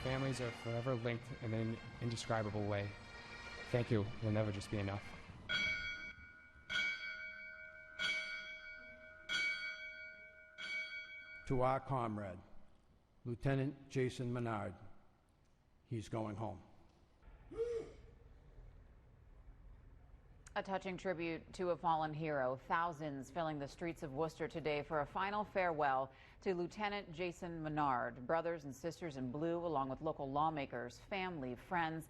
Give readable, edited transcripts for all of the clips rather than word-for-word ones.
families are forever linked in an indescribable way. Thank you will never just be enough. To our comrade, Lieutenant Jason Menard, he's going home. A touching tribute to a fallen hero. Thousands filling the streets of Worcester today for a final farewell to Lieutenant Jason Menard. Brothers and sisters in blue, along with local lawmakers, family, friends,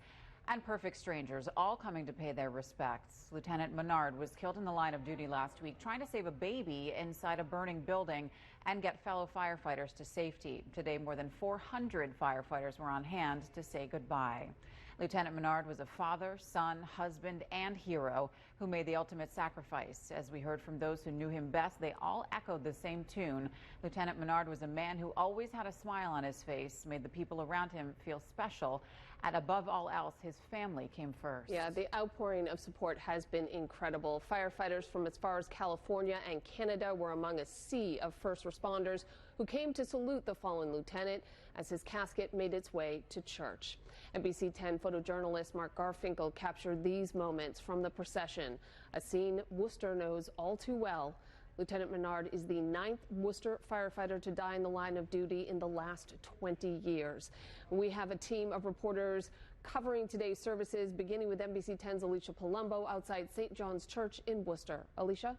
and perfect strangers, all coming to pay their respects. Lieutenant Menard was killed in the line of duty last week trying to save a baby inside a burning building and get fellow firefighters to safety. Today, more than 400 firefighters were on hand to say goodbye. Lieutenant Menard was a father, son, husband, and hero who made the ultimate sacrifice. As we heard from those who knew him best, they all echoed the same tune. Lieutenant Menard was a man who always had a smile on his face, made the people around him feel special, and above all else, his family came first. Yeah, the outpouring of support has been incredible. Firefighters from as far as California and Canada were among a sea of first responders who came to salute the fallen lieutenant as his casket made its way to church. NBC 10 photojournalist Mark Garfinkel captured these moments from the procession, a scene Worcester knows all too well. Lieutenant Menard is the 9th Worcester firefighter to die in the line of duty in the last 20 years. We have a team of reporters covering today's services, beginning with NBC 10's Alicia Palumbo outside St. John's Church in Worcester. Alicia?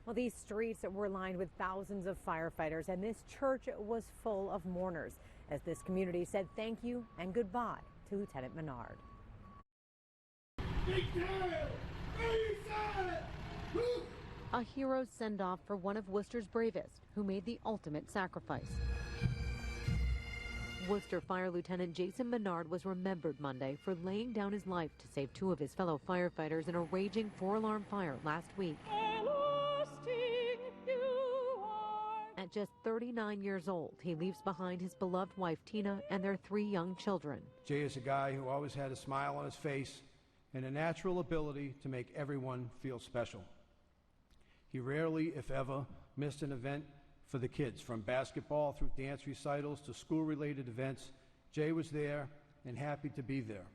Well, these streets were lined with thousands of firefighters, and this church was full of mourners as this community said thank you and goodbye to Lieutenant Menard. A hero's send-off for one of Worcester's bravest who made the ultimate sacrifice. Worcester Fire Lieutenant Jason Menard was remembered Monday for laying down his life to save two of his fellow firefighters in a raging 4-alarm fire last week. At just 39 years old, he leaves behind his beloved wife, Tina, and their 3 young children. Jay is a guy who always had a smile on his face and a natural ability to make everyone feel special. He rarely, if ever, missed an event for the kids. From basketball through dance recitals to school-related events, Jay was there and happy to be there.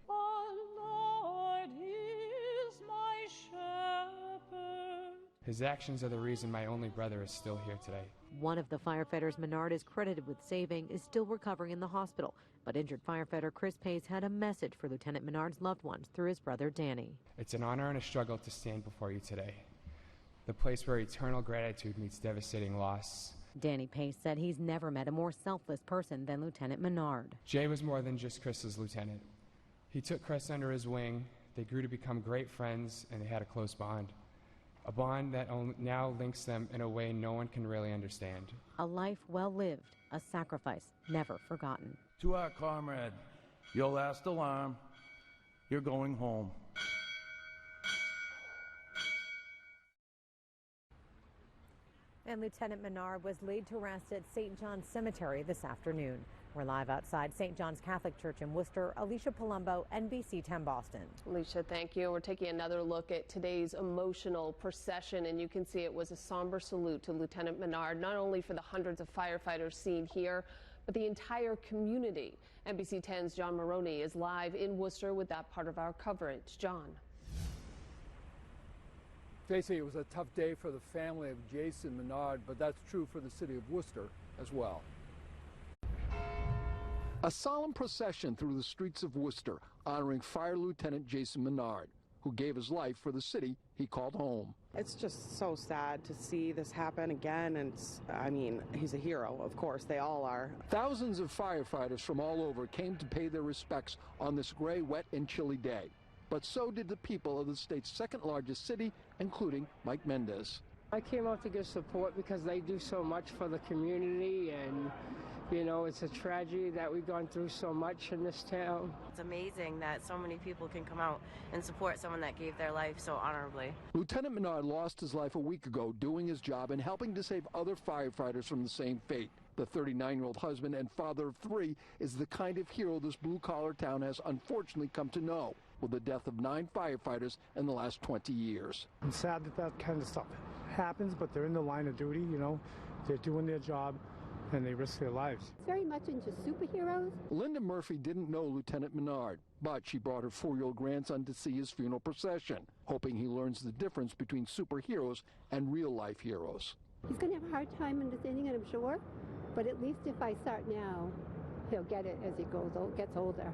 His actions are the reason my only brother is still here today. One of the firefighters Menard is credited with saving is still recovering in the hospital, but injured firefighter Chris Pace had a message for Lieutenant Menard's loved ones through his brother Danny. It's an honor and a struggle to stand before you today, the place where eternal gratitude meets devastating loss. Danny Pace said he's never met a more selfless person than Lieutenant Menard. Jay was more than just Chris's lieutenant. He took Chris under his wing, they grew to become great friends, and they had a close bond. A bond that now links them in a way no one can really understand. A life well lived, a sacrifice never forgotten. To our comrade, your last alarm, you're going home. And Lieutenant Menard was laid to rest at St. John's Cemetery this afternoon. We're live outside St. John's Catholic Church in Worcester. Alicia Palumbo, NBC 10 Boston. Alicia, thank you. We're taking another look at today's emotional procession, and you can see it was a somber salute to Lieutenant Menard, not only for the hundreds of firefighters seen here, but the entire community. NBC 10's John Maroney is live in Worcester with that part of our coverage. John. Stacey, it was a tough day for the family of Jason Menard, but that's true for the city of Worcester as well. A solemn procession through the streets of Worcester honoring Fire Lieutenant Jason Menard, who gave his life for the city he called home. It's just so sad to see this happen again, and I mean, he's a hero, of course, they all are. Thousands of firefighters from all over came to pay their respects on this gray, wet, and chilly day. But so did the people of the state's second largest city, including Mike Mendez. I came out to give support because they do so much for the community, and you know, it's a tragedy that we've gone through so much in this town. It's amazing that so many people can come out and support someone that gave their life so honorably. Lieutenant Menard lost his life a week ago doing his job and helping to save other firefighters from the same fate. The 39-year-old husband and father of 3 is the kind of hero this blue-collar town has unfortunately come to know, with the death of 9 firefighters in the last 20 years. I'm sad that that kind of stuff happens, but they're in the line of duty, you know. They're doing their job. and they risk their lives. Very much into superheroes. Linda Murphy didn't know Lieutenant Menard, but she brought her 4-year-old grandson to see his funeral procession, hoping he learns the difference between superheroes and real-life heroes. He's going to have a hard time understanding it, I'm sure, but at least if I start now, he'll get it as he gets older.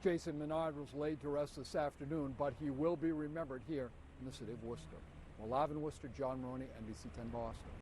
Jason Menard was laid to rest this afternoon, but he will be remembered here in the city of Worcester. Well, live in Worcester, John Maroney, NBC 10 Boston.